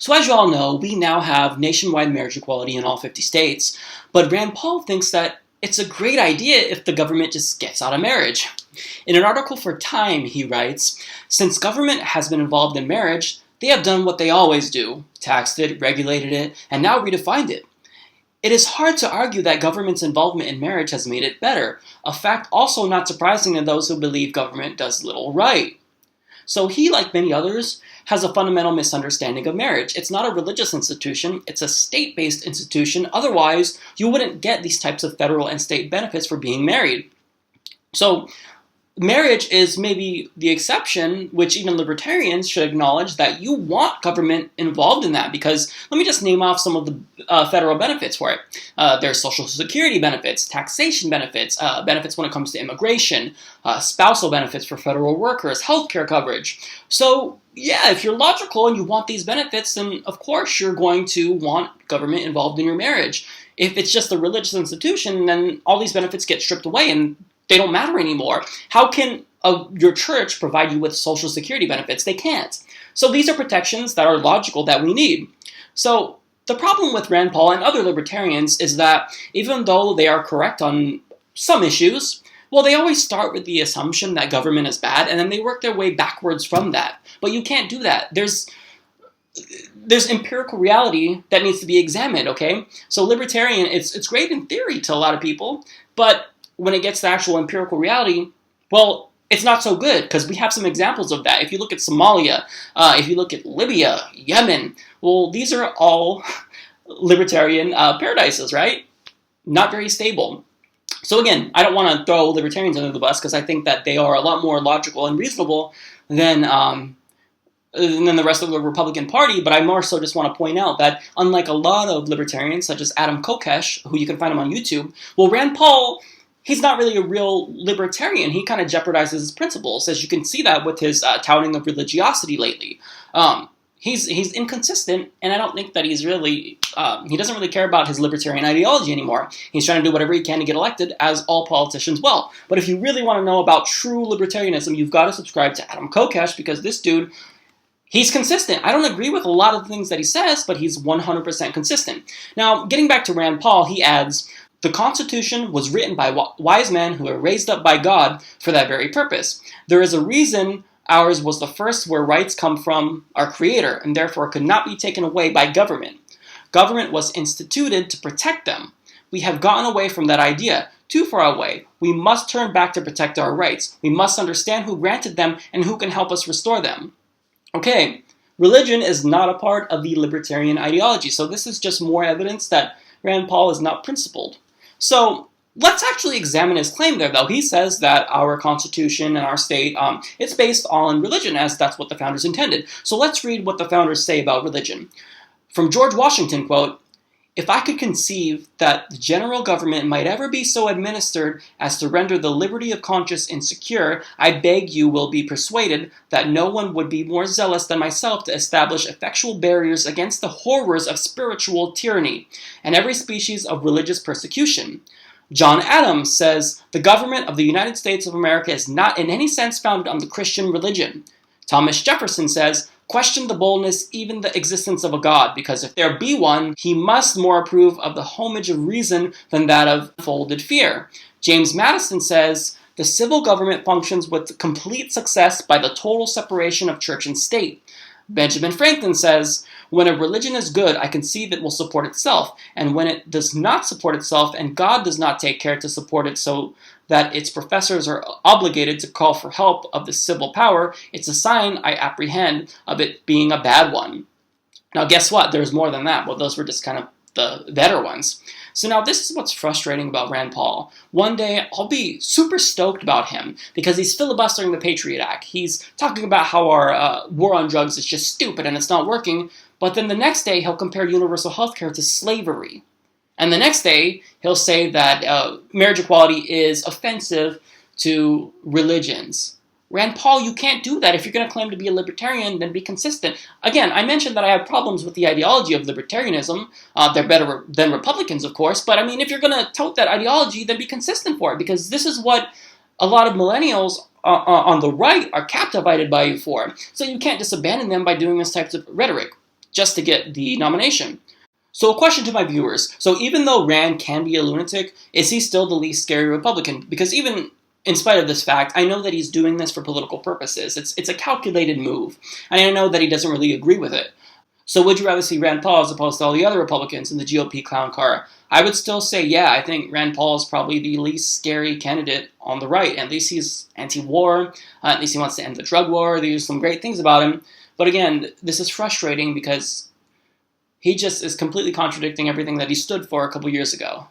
So as you all know, we now have nationwide marriage equality in all 50 states, but Rand Paul thinks that it's a great idea if the government just gets out of marriage. In an article for Time, he writes, "Since government has been involved in marriage, they have done what they always do, taxed it, regulated it, and now redefined it. It is hard to argue that government's involvement in marriage has made it better, a fact also not surprising to those who believe government does little right." So he, like many others, has a fundamental misunderstanding of marriage. It's not a religious institution, it's a state-based institution. Otherwise, you wouldn't get these types of federal and state benefits for being married. So marriage is maybe the exception, which even libertarians should acknowledge that you want government involved in that, because let me just name off some of the federal benefits for it. There's social security benefits, taxation benefits, benefits when it comes to immigration, spousal benefits for federal workers, healthcare coverage. So yeah, if you're logical and you want these benefits, then of course you're going to want government involved in your marriage. If it's just a religious institution, then all these benefits get stripped away and they don't matter anymore. How can your church provide you with social security benefits? They can't. So these are protections that are logical that we need. So the problem with Rand Paul and other libertarians is that even though they are correct on some issues, well, they always start with the assumption that government is bad, and then they work their way backwards from that. But you can't do that. There's empirical reality that needs to be examined, okay? So libertarian, it's great in theory to a lot of people, but when it gets to actual empirical reality, well, it's not so good, because we have some examples of that. If you look at Somalia, if you look at Libya, Yemen, well, these are all libertarian paradises, right? Not very stable. So again, I don't want to throw libertarians under the bus, because I think that they are a lot more logical and reasonable than the rest of the Republican Party, but I more so just want to point out that unlike a lot of libertarians, such as Kokesh, who you can find him on YouTube, well, Rand Paul, he's not really a real libertarian. He kind of jeopardizes his principles, as you can see that with his touting of religiosity lately. He's inconsistent, and I don't think that he's really, he doesn't really care about his libertarian ideology anymore. He's trying to do whatever he can to get elected, as all politicians will. But if you really want to know about true libertarianism, you've got to subscribe to Kokesh, because this dude, he's consistent. I don't agree with a lot of the things that he says, but he's 100% consistent. Now, getting back to Rand Paul, he adds, "The Constitution was written by wise men who were raised up by God for that very purpose. There is a reason ours was the first where rights come from our Creator, and therefore could not be taken away by government. Government was instituted to protect them. We have gotten away from that idea, too far away. We must turn back to protect our rights. We must understand who granted them and who can help us restore them." Okay, religion is not a part of the libertarian ideology, so this is just more evidence that Rand Paul is not principled. So let's actually examine his claim there, though. He says that our Constitution and our state, it's based on religion, as that's what the founders intended. So let's read what the founders say about religion. From George Washington, quote, "If I could conceive that the general government might ever be so administered as to render the liberty of conscience insecure, I beg you will be persuaded that no one would be more zealous than myself to establish effectual barriers against the horrors of spiritual tyranny and every species of religious persecution. John Adams says, the government of the United States of America is not in any sense founded on the Christian religion. Thomas Jefferson says, question the boldness, even the existence of a God, because if there be one, he must more approve of the homage of reason than that of folded fear. James Madison says, the civil government functions with complete success by the total separation of church and state. Benjamin Franklin says, when a religion is good, I conceive it will support itself, and when it does not support itself, and God does not take care to support it so that its professors are obligated to call for help of the civil power, it's a sign, I apprehend, of it being a bad one. Now guess what? There's more than that. Well, those were just kind of the better ones. So now this is what's frustrating about Rand Paul. One day I'll be super stoked about him because he's filibustering the Patriot Act. He's talking about how our war on drugs is just stupid and it's not working, but then the next day he'll compare universal health care to slavery. And the next day he'll say that marriage equality is offensive to religions. Rand Paul, you can't do that. If you're going to claim to be a libertarian, then be consistent. Again, I mentioned that I have problems with the ideology of libertarianism. They're better than Republicans, of course. But I mean, if you're going to tote that ideology, then be consistent for it. Because this is what a lot of millennials on the right are captivated by you for. So you can't just abandon them by doing this type of rhetoric. just to get the nomination. So a question to my viewers. So even though Rand can be a lunatic, is he still the least scary Republican? Because even in spite of this fact, I know that he's doing this for political purposes. It's a calculated move. And I know that he doesn't really agree with it. So would you rather see Rand Paul as opposed to all the other Republicans in the GOP clown car? I would still say, yeah, I think Rand Paul is probably the least scary candidate on the right. At least he's anti-war. At least he wants to end the drug war. There's some great things about him. But again, this is frustrating because he just is completely contradicting everything that he stood for a couple years ago.